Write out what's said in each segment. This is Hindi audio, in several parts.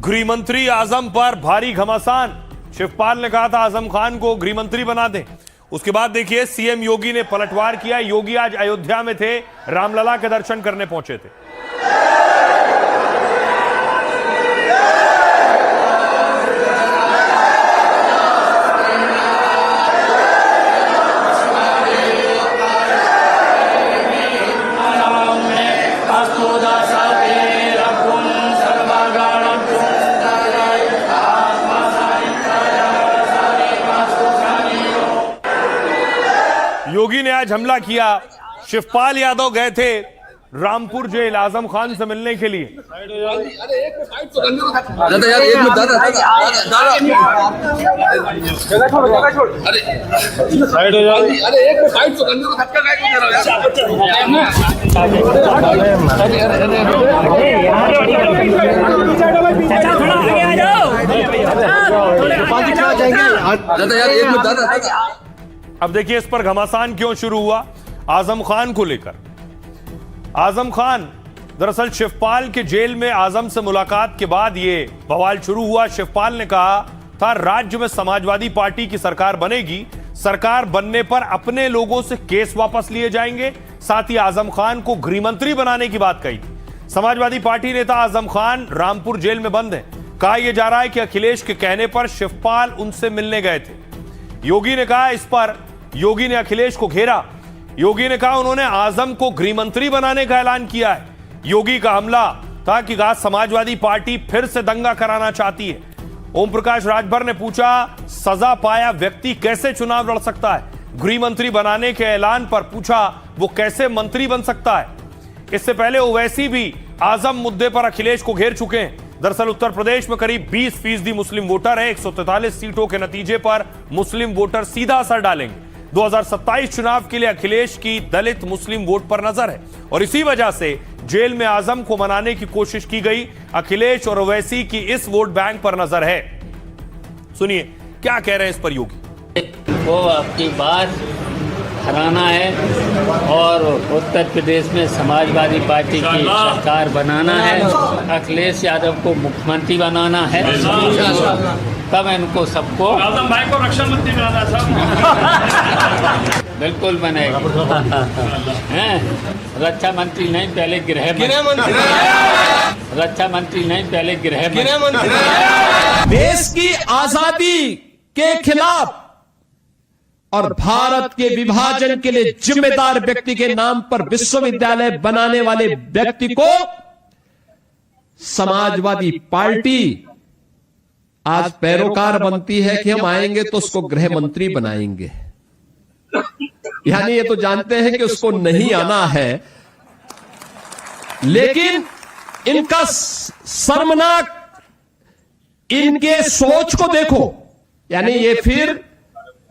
गृहमंत्री आजम पर भारी घमासान। शिवपाल ने कहा था आजम खान को गृहमंत्री बना दें। उसके बाद देखिए सीएम योगी ने पलटवार किया। योगी आज अयोध्या में थे, रामलला के दर्शन करने पहुंचे थे। योगी ने आज हमला किया। शिवपाल यादव गए थे रामपुर जेल आजम खान से मिलने के लिए। अब देखिए इस पर घमासान क्यों शुरू हुआ आजम खान को लेकर। आजम खान दरअसल शिवपाल के जेल में आजम से मुलाकात के बाद यह बवाल शुरू हुआ। शिवपाल ने कहा था राज्य में समाजवादी पार्टी की सरकार बनेगी, सरकार बनने पर अपने लोगों से केस वापस लिए जाएंगे। साथ ही आजम खान को गृहमंत्री बनाने की बात कही थी। समाजवादी पार्टी नेता आजम खान रामपुर जेल में बंद है। कहा यह जा रहा है कि अखिलेश के कहने पर शिवपाल उनसे मिलने गए थे। योगी ने कहा इस पर योगी ने अखिलेश को घेरा। योगी ने कहा उन्होंने आजम को गृहमंत्री बनाने का ऐलान किया है। योगी का हमला था कि समाजवादी पार्टी फिर से दंगा कराना चाहती है। ओम प्रकाश राजभर ने पूछा सजा पाया व्यक्ति कैसे चुनाव लड़ सकता है। गृहमंत्री बनाने के ऐलान पर पूछा वो कैसे मंत्री बन सकता है। इससे पहले ओवैसी भी आजम मुद्दे पर अखिलेश को घेर चुके हैं। दरअसल उत्तर प्रदेश में करीब 20% मुस्लिम वोटर है। 143 सीटों के नतीजे पर मुस्लिम वोटर सीधा असर डालेंगे। 2027 चुनाव के लिए अखिलेश की दलित मुस्लिम वोट पर नजर है और इसी वजह से जेल में आजम को मनाने की कोशिश की गई। अखिलेश और ओवैसी की इस वोट बैंक पर नजर है। सुनिए क्या कह रहे हैं इस पर योगी। वो आपकी बात हराना है और उत्तर प्रदेश में समाजवादी पार्टी की सरकार बनाना है, अखिलेश यादव को मुख्यमंत्री बनाना है, तब इनको सबको आजम भाई को रक्षा मंत्री बनाना था। बिल्कुल बनेगा। रक्षा मंत्री नहीं पहले गृह मंत्री, रक्षा मंत्री नहीं पहले गृह मंत्री। देश की आजादी के खिलाफ और भारत के विभाजन के लिए जिम्मेदार व्यक्ति के नाम पर विश्वविद्यालय बनाने वाले व्यक्ति को समाजवादी पार्टी आज पैरोकार बनती है कि हम आएंगे तो उसको गृह मंत्री बनाएंगे। यानी ये तो जानते हैं कि उसको नहीं आना है, लेकिन इनका शर्मनाक इनके सोच को देखो। यानी ये फिर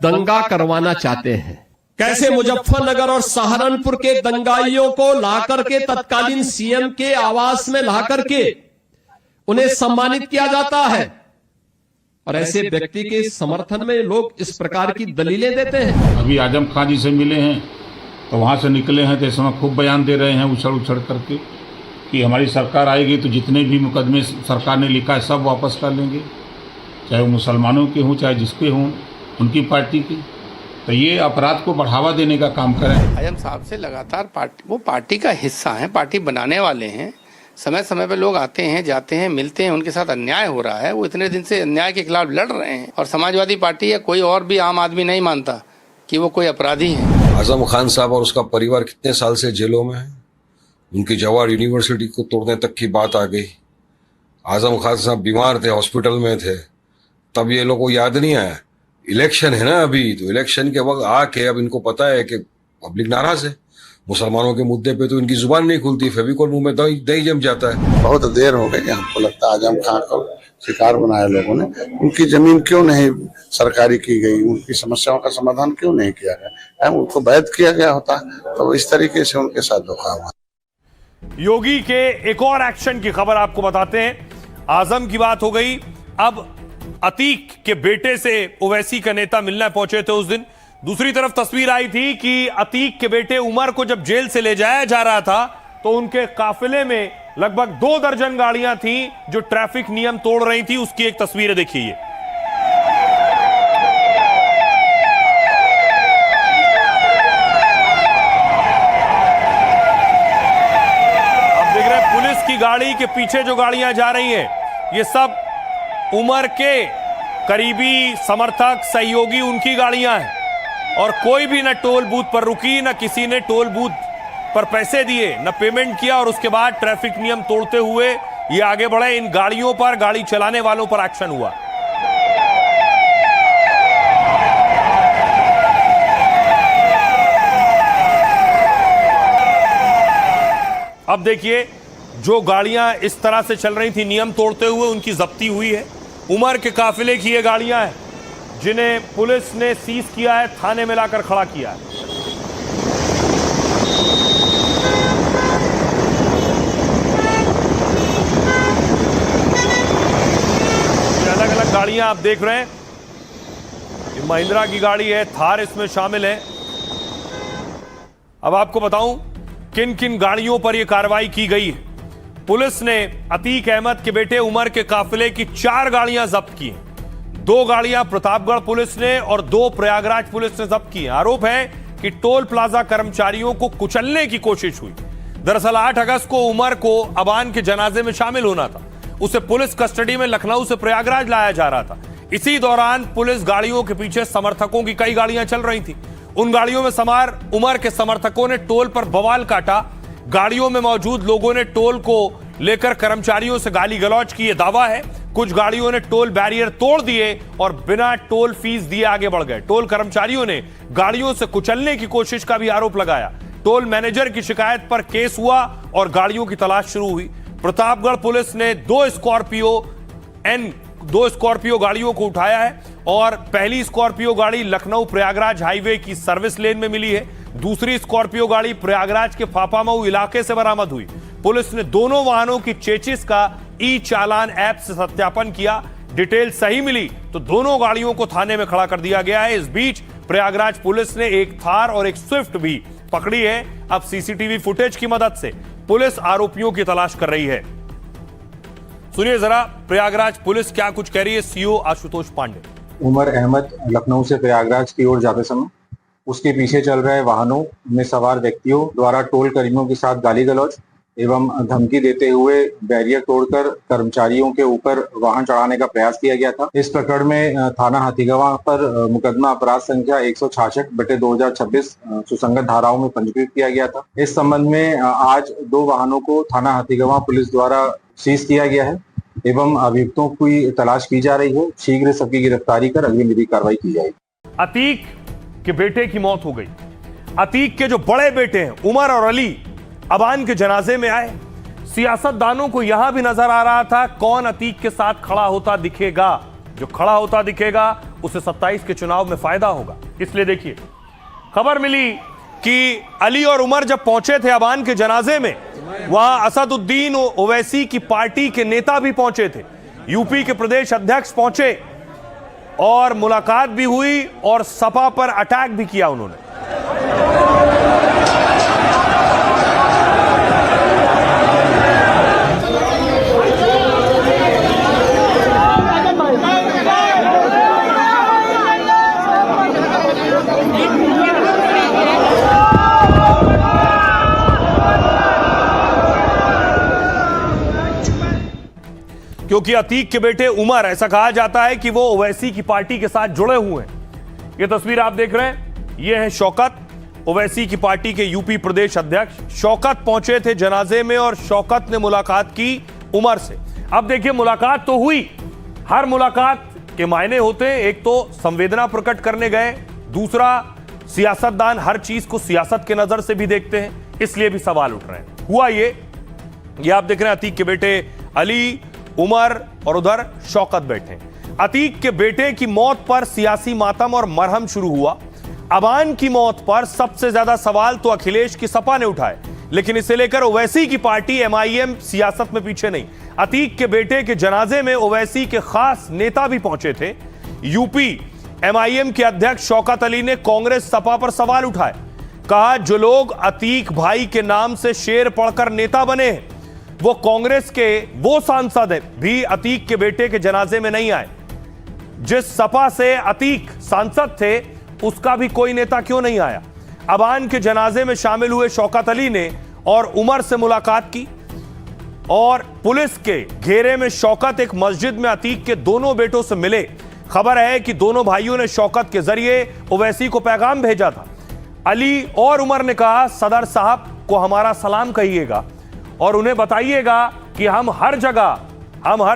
दंगा करवाना चाहते हैं। कैसे मुजफ्फरनगर और सहारनपुर के दंगाइयों को लाकर के तत्कालीन सीएम के आवास में लाकर के उन्हें सम्मानित किया जाता है और ऐसे व्यक्ति के समर्थन में लोग इस प्रकार की दलीलें देते हैं। अभी आजम खान जी से मिले हैं तो वहां से निकले हैं तो इस समय खूब बयान दे रहे हैं उछल उछल करके कि हमारी सरकार आएगी तो जितने भी मुकदमे सरकार ने लिखा है सब वापस कर लेंगे, चाहे वो मुसलमानों के हों चाहे जिसके हों, उनकी पार्टी की। तो ये अपराध को बढ़ावा देने का काम करें। आजम साहब से लगातार वो पार्टी का हिस्सा है, पार्टी बनाने वाले हैं। समय समय पे लोग आते हैं जाते हैं मिलते हैं, उनके साथ अन्याय हो रहा है, वो इतने दिन से अन्याय के खिलाफ लड़ रहे हैं और समाजवादी पार्टी या कोई और भी आम आदमी नहीं मानता कि वो कोई अपराधी है। आजम खान साहब और उसका परिवार कितने साल से जेलों में है। उनकी जवाहर यूनिवर्सिटी को तोड़ने तक की बात आ गई। आजम खान साहब बीमार थे, हॉस्पिटल में थे, तब ये लोगों को याद नहीं आया। इलेक्शन है ना अभी, तो इलेक्शन के वक्त आके अब इनको पता है कि पब्लिक नाराज है। मुसलमानों के मुद्दे पे तो इनकी जुबान नहीं खुलती, फेविकोल मुंह में दही जम जाता है। बहुत देर हो गई, हमको लगता है आजम खान को शिकार बनाया लोगों ने। उनकी जमीन क्यों नहीं सरकारी की गई, उनकी समस्याओं का समाधान क्यों नहीं किया गया, उनको वैध किया गया होता तो इस तरीके से उनके साथ धोखा हुआ। योगी के एक और एक्शन की खबर आपको बताते हैं। आजम की बात हो गई, अब अतीक के बेटे से ओवैसी का नेता मिलने पहुंचे थे उस दिन। दूसरी तरफ तस्वीर आई थी कि अतीक के बेटे उमर को जब जेल से ले जाया जा रहा था तो उनके काफिले में लगभग 2 दर्जन गाड़ियां थीं जो ट्रैफिक नियम तोड़ रही थी। उसकी एक तस्वीर देखिए ये। अब देख रहे हैं पुलिस की गाड़ी के पीछे जो गाड़ियां जा रही हैं, ये सब उमर के करीबी समर्थक सहयोगी उनकी गाड़ियां हैं। और कोई भी न टोल बूथ पर रुकी, न किसी ने टोल बूथ पर पैसे दिए, न पेमेंट किया। और उसके बाद ट्रैफिक नियम तोड़ते हुए ये आगे बढ़े। इन गाड़ियों पर, गाड़ी चलाने वालों पर एक्शन हुआ। अब देखिए, जो गाड़ियां इस तरह से चल रही थी नियम तोड़ते हुए, उनकी जब्ती हुई है। उमर के काफिले की ये गाड़ियां हैं जिन्हें पुलिस ने सीज किया है, थाने में लाकर खड़ा किया है। अलग अलग गाड़ियां आप देख रहे हैं। ये महिंद्रा की गाड़ी है, थार इसमें शामिल है। अब आपको बताऊं किन किन गाड़ियों पर यह कार्रवाई की गई है। पुलिस ने अतीक अहमद के बेटे उमर के काफिले की 4 गाड़ियां जब्त की हैं। 2 गाड़ियां प्रतापगढ़ पुलिस ने और 2 प्रयागराज पुलिस ने जब्त की हैं। आरोप है कि टोल प्लाजा कर्मचारियों को कुचलने की कोशिश हुई। दरअसल 8 अगस्त को उमर को अबान के जनाजे में शामिल होना था। उसे पुलिस कस्टडी में लखनऊ से प्रयागराज लाया जा रहा था। इसी दौरान पुलिस गाड़ियों के पीछे समर्थकों की कई गाड़ियां चल रही थी। उन गाड़ियों में सवार उमर के समर्थकों ने टोल पर बवाल काटा। गाड़ियों में मौजूद लोगों ने टोल को लेकर कर्मचारियों से गाली गलौज की, दावा है। कुछ गाड़ियों ने टोल बैरियर तोड़ दिए और बिना टोल फीस दिए आगे बढ़ गए। टोल कर्मचारियों ने गाड़ियों से कुचलने की कोशिश का भी आरोप लगाया। टोल मैनेजर की शिकायत पर केस हुआ और गाड़ियों की तलाश शुरू हुई। प्रतापगढ़ पुलिस ने 2 स्कॉर्पियो गाड़ियों को उठाया है और पहली स्कॉर्पियो गाड़ी लखनऊ प्रयागराज हाईवे की सर्विस लेन में मिली है। दूसरी स्कॉर्पियो गाड़ी प्रयागराज के फाफामऊ इलाके से बरामद हुई। पुलिस ने दोनों वाहनों की चेचिस का ई चालान ऐप से सत्यापन किया। डिटेल सही मिली तो दोनों गाड़ियों को थाने में खड़ा कर दिया गया है। इस बीच प्रयागराज पुलिस ने एक थार और एक स्विफ्ट भी पकड़ी है। अब सीसीटीवी फुटेज की मदद से पुलिस आरोपियों की तलाश कर रही है। सुनिए जरा प्रयागराज पुलिस क्या कुछ कह रही है। सीओ आशुतोष पांडे। उमर अहमद लखनऊ से प्रयागराज की ओर जाते समय उसके पीछे चल रहे वाहनों में सवार व्यक्तियों द्वारा टोल कर्मियों के साथ गाली गलौज एवं धमकी देते हुए बैरियर तोड़कर कर्मचारियों के ऊपर वाहन चढ़ाने का प्रयास किया गया था। इस प्रकरण में थाना हाथीगवा पर मुकदमा अपराध संख्या 166/2026 सुसंगत धाराओं में पंजीकृत किया गया था। इस संबंध में आज 2 वाहनों को थाना हाथीगवा पुलिस द्वारा सीज किया गया है एवं अभियुक्तों की तलाश की जा रही है। शीघ्र सबकी गिरफ्तारी कर अगली विधिक कार्रवाई की जाएगी। अतीक के बेटे की मौत हो गई। अतीक के जो बड़े बेटे हैं उमर और अली अबान के जनाजे में आए। सियासतदानों को यहां भी नजर आ रहा था कौन अतीक के साथ खड़ा होता दिखेगा। जो खड़ा होता दिखेगा उसे 27 के चुनाव में फायदा होगा। इसलिए देखिए, खबर मिली कि अली और उमर जब पहुंचे थे अबान के जनाजे में, वहां असदुद्दीन ओवैसी की पार्टी के नेता भी पहुंचे थे। यूपी के प्रदेश अध्यक्ष पहुंचे और मुलाकात भी हुई और सपा पर अटैक भी किया उन्होंने। क्योंकि अतीक के बेटे उमर, ऐसा कहा जाता है कि वो ओवैसी की पार्टी के साथ जुड़े हुए हैं। ये तस्वीर आप देख रहे हैं, ये है शौकत, ओवैसी की पार्टी के यूपी प्रदेश अध्यक्ष। शौकत पहुंचे थे जनाजे में और शौकत ने मुलाकात की उमर से। अब देखिए, मुलाकात तो हुई। हर मुलाकात के मायने होते हैं। एक तो संवेदना प्रकट करने गए, दूसरा सियासतदान हर चीज को सियासत के नजर से भी देखते हैं, इसलिए भी सवाल उठ रहे हैं। हुआ ये आप देख रहे हैं, अतीक के बेटे अली, उमर और उधर शौकत बैठे। अतीक के बेटे की मौत पर सियासी मातम और मरहम शुरू हुआ। अबान की मौत पर सबसे ज्यादा सवाल तो अखिलेश की सपा ने उठाए, लेकिन इसे लेकर ओवैसी की पार्टी MIM सियासत में पीछे नहीं। अतीक के बेटे के जनाजे में ओवैसी के खास नेता भी पहुंचे थे। यूपी MIM के अध्यक्ष शौकत अली ने कांग्रेस सपा पर सवाल उठाए। कहा, जो लोग अतीक भाई के नाम से शेर पढ़कर नेता बने हैं, वो कांग्रेस के वो सांसद भी अतीक के बेटे के जनाजे में नहीं आए। जिस सपा से अतीक सांसद थे उसका भी कोई नेता क्यों नहीं आया? अबान के जनाजे में शामिल हुए शौकत अली ने और उमर से मुलाकात की और पुलिस के घेरे में शौकत एक मस्जिद में अतीक के दोनों बेटों से मिले। खबर है कि दोनों भाइयों ने शौकत के जरिए ओवैसी को पैगाम भेजा था। अली और उमर ने कहा, सदर साहब को हमारा सलाम कहिएगा और उन्हें बताइएगा कि हम हर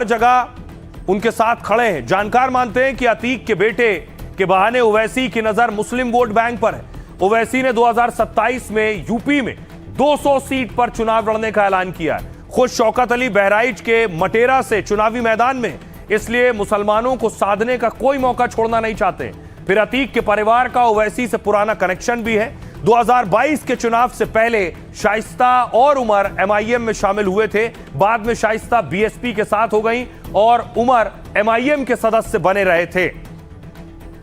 जगह उनके साथ खड़े हैं। जानकार मानते हैं कि अतीक के बेटे के बहाने ओवैसी की नजर मुस्लिम वोट बैंक पर है। ओवैसी ने 2027 में यूपी में 200 सीट पर चुनाव लड़ने का ऐलान किया है। खुद शौकत अली बहराइच के मटेरा से चुनावी मैदान में, इसलिए मुसलमानों को साधने का कोई मौका छोड़ना नहीं चाहते। फिर अतीक के परिवार का ओवैसी से पुराना कनेक्शन भी है। 2022 के चुनाव से पहले शाइस्ता और उमर MIM में शामिल हुए थे। बाद में शाइस्ता BSP के साथ हो गई और उमर MIM के सदस्य बने रहे थे।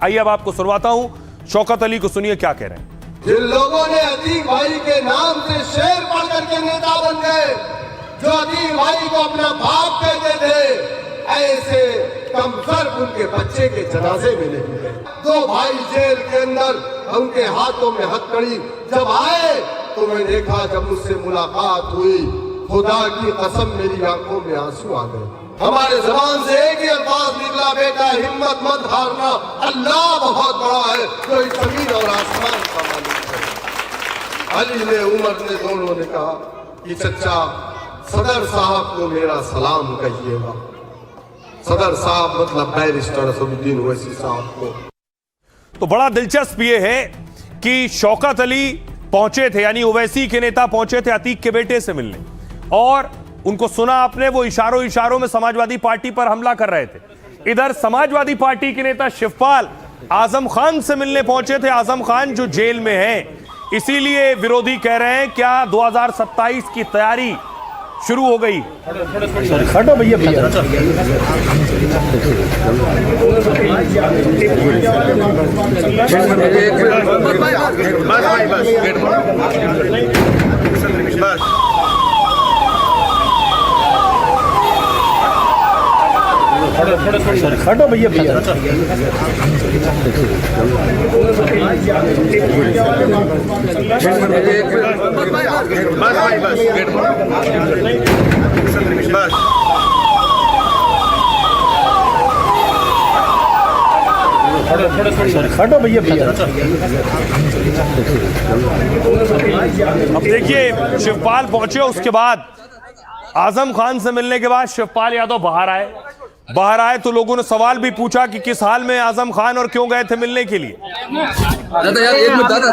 आइए अब आपको सुनवाता हूं, शौकत अली को सुनिए क्या कह रहे हैं। जिन लोगों ने अतीक भाई के नाम से शेर पढ़ करके नेता बन गए, जो अतीक भाई को अपना बाप कहते थे, ऐसे कमसर उनके बच्चे के जनाजे में नहीं गए। 2 भाई जेल के अंदर, उनके हाथों में हथकड़ी जब आए तो मैं देखा, जब मुझसे मुलाकात हुई, खुदा की कसम मेरी आंखों में आंसू आ गए। हमारे जबान से एक ही अल्फाज निकला, बेटा हिम्मत मत हारना, अल्लाह बहुत बड़ा है, जो इस जमीन और आसमान का मालिक है। अली ने, उमर ने, दोनों ने कहा कि चचा सदर साहब को मेरा सलाम कहिएगा। सदर साहब मतलब बैरिस्टर असदुद्दीन ओवैसी साहब को। तो बड़ा दिलचस्प ये है कि शौकत अली पहुंचे थे, यानी ओवैसी के नेता पहुंचे थे अतीक के बेटे से मिलने, और उनको सुना आपने, वो इशारों में समाजवादी पार्टी पर हमला कर रहे थे। इधर समाजवादी पार्टी के नेता शिवपाल आजम खान से मिलने पहुंचे थे। आजम खान जो जेल में हैं, इसीलिए विरोधी कह रहे हैं क्या 2027 की तैयारी शुरू हो गई। खड़ो भैया खड़ो भैया खड़ो भैया अब देखिए, शिवपाल पहुंचे, उसके बाद आजम खान से मिलने के बाद शिवपाल यादव बाहर आए तो लोगों ने सवाल भी पूछा कि किस हाल में आजम खान और क्यों गए थे मिलने के लिए। दादा यार एक मिनट, दादा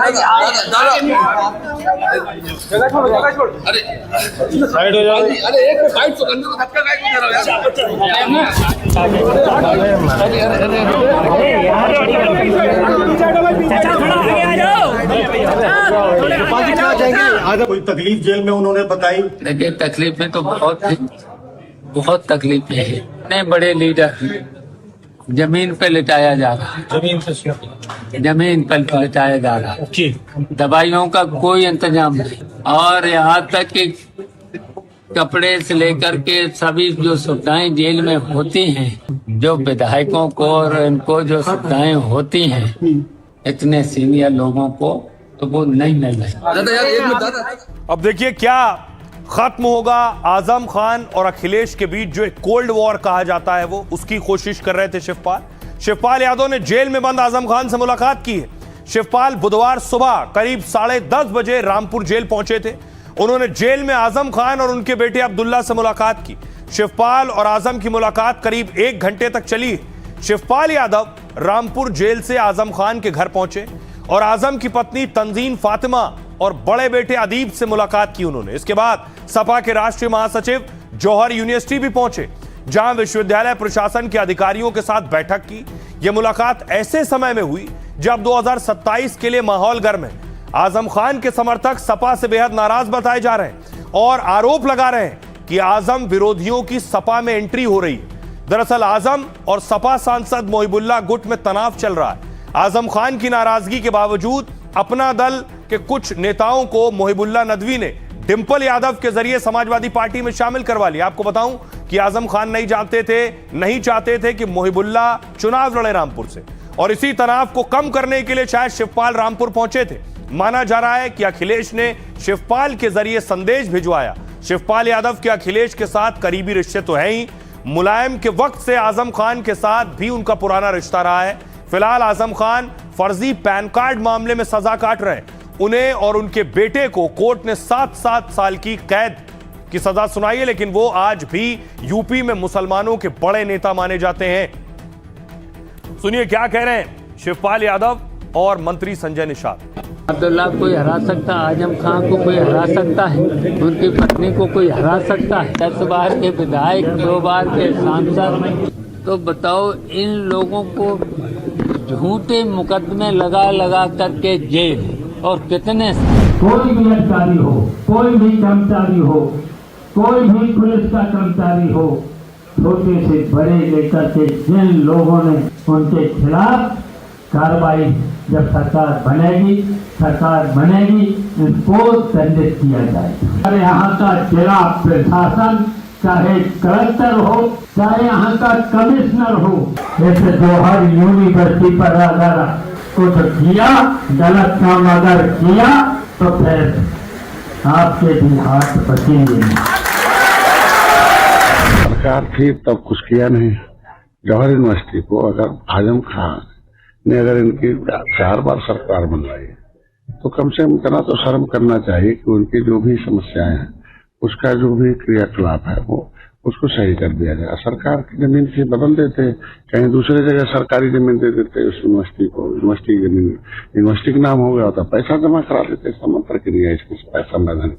अरे साइड हो जाओ, अरे एक साइड तो करने को धक्का काहे को दे रहे हो। कोई तकलीफ जेल में उन्होंने बताई? देखिए, तकलीफ में तो बहुत तकलीफें है। इतने बड़े लीडर जमीन पे लिटाया जा रहा है, जमीन पर लिटाया जा रहा है, दवाइयों का कोई इंतजाम नहीं, और यहाँ तक कि कपड़े से लेकर के सभी जो सुविधाएं जेल में होती हैं, जो विधायकों को और इनको जो सुविधाएं होती हैं, इतने सीनियर लोगों को तो वो नहीं मिल रही। अब देखिए क्या खत्म होगा आजम खान और अखिलेश के बीच जो एक कोल्ड वॉर कहा जाता है, वो उसकी कोशिश कर रहे थे शिवपाल यादव ने जेल में बंद आजम खान से मुलाकात की है। शिवपाल बुधवार सुबह करीब 10:30 बजे रामपुर जेल पहुंचे थे। उन्होंने जेल में आजम खान और उनके बेटे अब्दुल्ला से मुलाकात की। शिवपाल और आजम की मुलाकात करीब 1 घंटे तक चली। शिवपाल यादव रामपुर जेल से आजम खान के घर पहुंचे और आजम की पत्नी तंजीन फातिमा और बड़े बेटे अदीब से मुलाकात की उन्होंने। इसके बाद सपा के राष्ट्रीय महासचिव जौहर यूनिवर्सिटी भी पहुंचे, जहां विश्वविद्यालय प्रशासन के अधिकारियों के साथ बैठक की। यह मुलाकात ऐसे समय में हुई जब 2027 के लिए माहौल गर्म है। आजम खान के समर्थक सपा से बेहद नाराज बताए जा रहे हैं और आरोप लगा रहे हैं कि आजम विरोधियों की सपा में एंट्री हो रही है। दरअसल आजम और सपा सांसद मोहिबुल्लाह गुट में तनाव चल रहा है। आजम खान की नाराजगी के बावजूद अपना दल के कुछ नेताओं को मोहिबुल्लाह नदवी ने डिंपल यादव के जरिए समाजवादी पार्टी में शामिल करवा लिया। आपको बताऊं कि आजम खान नहीं चाहते थे कि मोहिबुल्ला चुनाव लड़े रामपुर से, और इसी तनाव को कम करने के लिए शायद शिवपाल रामपुर पहुंचे थे। माना जा रहा है कि अखिलेश ने शिवपाल के जरिए संदेश भिजवाया। शिवपाल यादव के अखिलेश के साथ करीबी रिश्ते तो है ही, मुलायम के वक्त से आजम खान के साथ भी उनका पुराना रिश्ता रहा है। फिलहाल आजम खान फर्जी पैन कार्ड मामले में सजा काट रहे हैं। उन्हें और उनके बेटे को कोर्ट ने 7 साल की कैद की सजा सुनाई है, लेकिन वो आज भी यूपी में मुसलमानों के बड़े नेता माने जाते हैं। सुनिए क्या कह रहे हैं शिवपाल यादव और मंत्री संजय निषाद। अब्दुल्ला कोई हरा सकता है, आजम खान को कोई हरा सकता है, उनकी पत्नी को कोई हरा सकता है, 10 बार के विधायक, 2 बार के सांसद। तो बताओ इन लोगों को झूठे मुकदमे लगा करके जेल, और कितने। कोई भी अधिकारी हो, कोई भी कर्मचारी हो, कोई भी पुलिस का कर्मचारी हो, छोटे से बड़े लेकर के जिन लोगों ने उनके खिलाफ कार्रवाई जब सरकार बनेगी इनको दंडित किया जाएगा। अरे यहाँ का जिला प्रशासन, चाहे कलेक्टर हो, चाहे यहाँ का कमिश्नर हो, जैसे जौहर यूनिवर्सिटी पर अगर कुछ किया, गलत काम अगर किया तो फिर आपके भी हाथ बचेंगे। सरकार थी तब कुछ किया नहीं। जौहर यूनिवर्सिटी को अगर आजम खान ने अगर इनकी 4 बार सरकार बनवाई तो कम से कम इतना तो शर्म करना चाहिए कि उनकी जो भी समस्याएं हैं उसका जो भी क्रियाकलाप है वो उसको सही कर दिया जाए। सरकार की जमीन से बदल देते, कहीं दूसरे जगह सरकारी जमीन दे देते उस यूनिवर्सिटी को, यूनिवर्सिटी जमीन यूनिवर्सिटी का नाम हो गया होता, पैसा जमा करा देते, समझ करके नहीं है इसकी पैसा मैदान।